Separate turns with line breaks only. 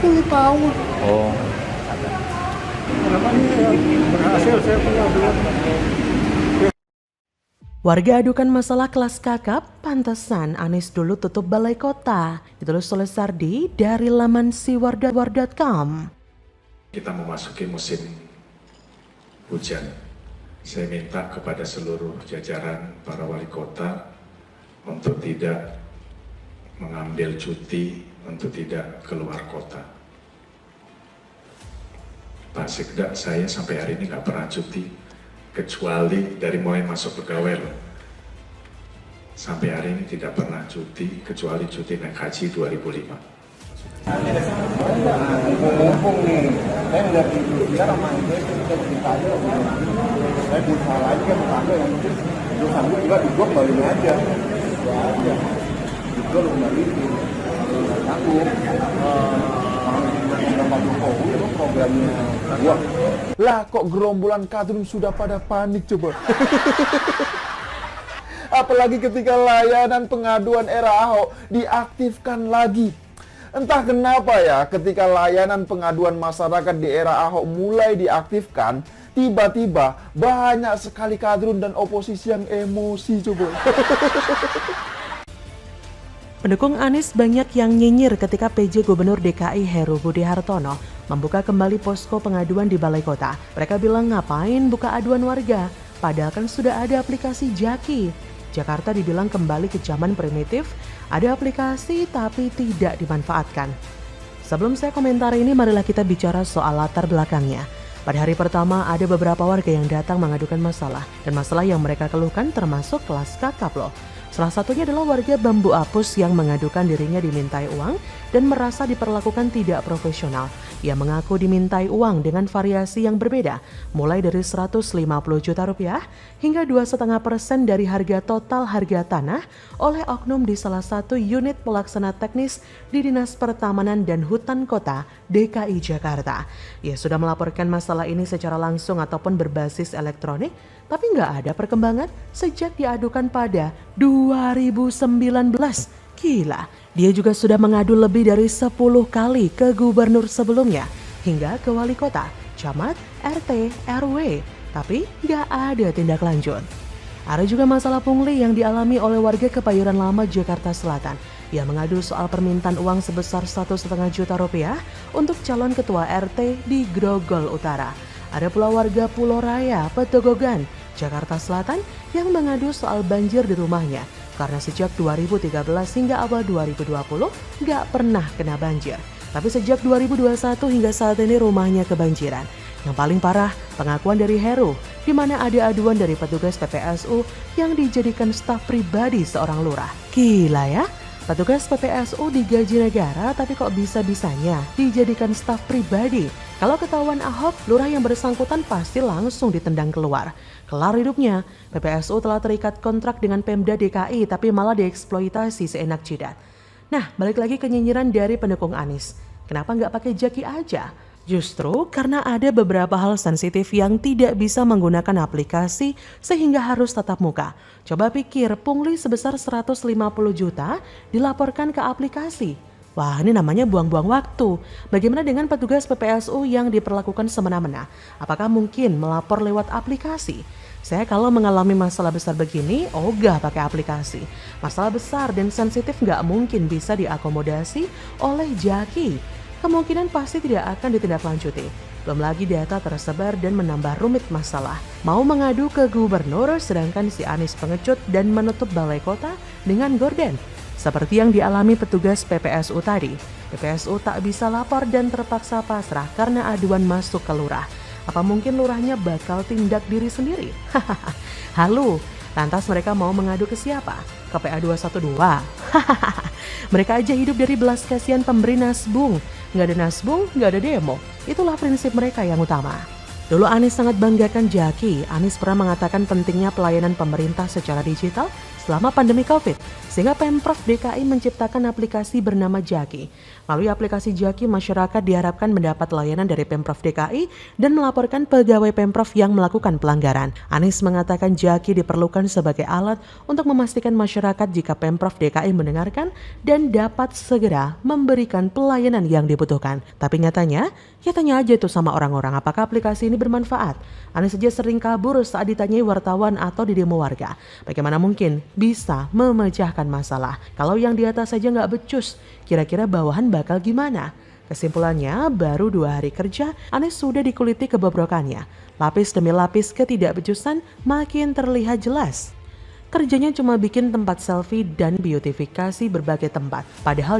10 tahun.
Oh,
Kenapa ini berhasil saya punya duit.
Warga adukan masalah kelas kakap, pantesan Anies dulu tutup balai kota. Ditulis oleh Sardi dari laman siwarda.com.
Kita memasuki musim hujan. Saya minta kepada seluruh jajaran para wali kota untuk tidak mengambil cuti, untuk tidak keluar kota. Pak Sekda, saya sampai hari ini nggak pernah cuti, kecuali dari mulai masuk pegawai loh. Sampai hari ini tidak pernah cuti, kecuali cuti naik haji 2005.
Mumpung nih, saya udah bilang sama dia, kita cerita aja. Saya berusaha lagi kan, berusaha yang penting perusahaan gue juga dijual kembali aja. Ya aja, dijual kembali. Aku Pak Jokowi itu programnya gua.
lah kok gerombolan kadrun sudah pada panik coba. Apalagi ketika layanan pengaduan era Ahok diaktifkan lagi. Entah kenapa ya, ketika layanan pengaduan masyarakat di era Ahok mulai diaktifkan, tiba-tiba banyak sekali kadrun dan oposisi yang emosi coba.
Pendukung Anies banyak yang nyinyir ketika PJ Gubernur DKI Heru Budi Hartono membuka kembali posko pengaduan di balai kota. Mereka bilang ngapain buka aduan warga, padahal kan sudah ada aplikasi Jaki. Jakarta dibilang kembali ke zaman primitif, ada aplikasi tapi tidak dimanfaatkan. Sebelum saya komentar ini, marilah kita bicara soal latar belakangnya. Pada hari pertama ada beberapa warga yang datang mengadukan masalah, dan masalah yang mereka keluhkan termasuk kelas kakap loh. Salah satunya adalah warga Bambu Apus yang mengadukan dirinya dimintai uang dan merasa diperlakukan tidak profesional. Ia mengaku dimintai uang dengan variasi yang berbeda, mulai dari 150 juta rupiah hingga 2,5% dari harga total harga tanah oleh oknum di salah satu unit pelaksana teknis di Dinas Pertamanan dan Hutan Kota DKI Jakarta. Ia sudah melaporkan masalah ini secara langsung ataupun berbasis elektronik, tapi nggak ada perkembangan sejak diadukan pada 2019. Gila, dia juga sudah mengadu lebih dari 10 kali ke gubernur sebelumnya, hingga ke wali kota, camat, RT, RW, tapi nggak ada tindak lanjut. Ada juga masalah pungli yang dialami oleh warga Kebayoran Lama, Jakarta Selatan. Ia mengadu soal permintaan uang sebesar 1,5 juta rupiah untuk calon ketua RT di Grogol Utara. Ada pula warga Pulau Raya, Petogogan, Jakarta Selatan yang mengadu soal banjir di rumahnya karena sejak 2013 hingga awal 2020 nggak pernah kena banjir. Tapi sejak 2021 hingga saat ini rumahnya kebanjiran. Yang paling parah, pengakuan dari Heru, di mana ada aduan dari petugas PPSU yang dijadikan staf pribadi seorang lurah. Gila ya, petugas PPSU digaji negara tapi kok bisa-bisanya dijadikan staf pribadi. Kalau ketahuan Ahok, lurah yang bersangkutan pasti langsung ditendang keluar. Kelar hidupnya, PPSU telah terikat kontrak dengan Pemda DKI tapi malah dieksploitasi seenak jidat. Nah, balik lagi ke nyinyiran dari pendukung Anies. Kenapa nggak pakai Jaki aja? Justru karena ada beberapa hal sensitif yang tidak bisa menggunakan aplikasi sehingga harus tatap muka. Coba pikir, pungli sebesar 150 juta dilaporkan ke aplikasi. Wah, ini namanya buang-buang waktu. Bagaimana dengan petugas PPSU yang diperlakukan semena-mena? Apakah mungkin melapor lewat aplikasi? Saya kalau mengalami masalah besar begini, ogah pakai aplikasi. Masalah besar dan sensitif nggak mungkin bisa diakomodasi oleh Jaki. Kemungkinan pasti tidak akan ditindaklanjuti. Belum lagi data tersebar dan menambah rumit masalah. Mau mengadu ke gubernur sedangkan si Anies pengecut dan menutup balai kota dengan gorden. Seperti yang dialami petugas PPSU tadi. PPSU tak bisa lapor dan terpaksa pasrah karena aduan masuk ke lurah. Apa mungkin lurahnya bakal tindak diri sendiri? Halo, lantas mereka mau mengadu ke siapa? Ke PA 212? Mereka aja hidup dari belas kasihan pemberi nasbung. Nggak ada nasbung, nggak ada demo. Itulah prinsip mereka yang utama. Dulu Anies sangat banggakan Jaki. Anies pernah mengatakan pentingnya pelayanan pemerintah secara digital selama pandemi COVID, sehingga Pemprov DKI menciptakan aplikasi bernama Jaki. Melalui aplikasi Jaki, masyarakat diharapkan mendapat layanan dari Pemprov DKI dan melaporkan pegawai Pemprov yang melakukan pelanggaran. Anies mengatakan Jaki diperlukan sebagai alat untuk memastikan masyarakat jika Pemprov DKI mendengarkan dan dapat segera memberikan pelayanan yang dibutuhkan. Tapi nyatanya, ya tanya aja tuh sama orang-orang apakah aplikasi ini bermanfaat. Anies saja sering kabur saat ditanyai wartawan atau di demo warga. Bagaimana mungkin bisa memecahkan masalah kalau yang di atas saja nggak becus? Kira-kira bawahan bakal gimana? Kesimpulannya, baru 2 hari kerja, Anies sudah dikuliti kebobrokannya. Lapis demi lapis ketidakbecusan makin terlihat jelas. Kerjanya cuma bikin tempat selfie dan beautifikasi berbagai tempat. Padahal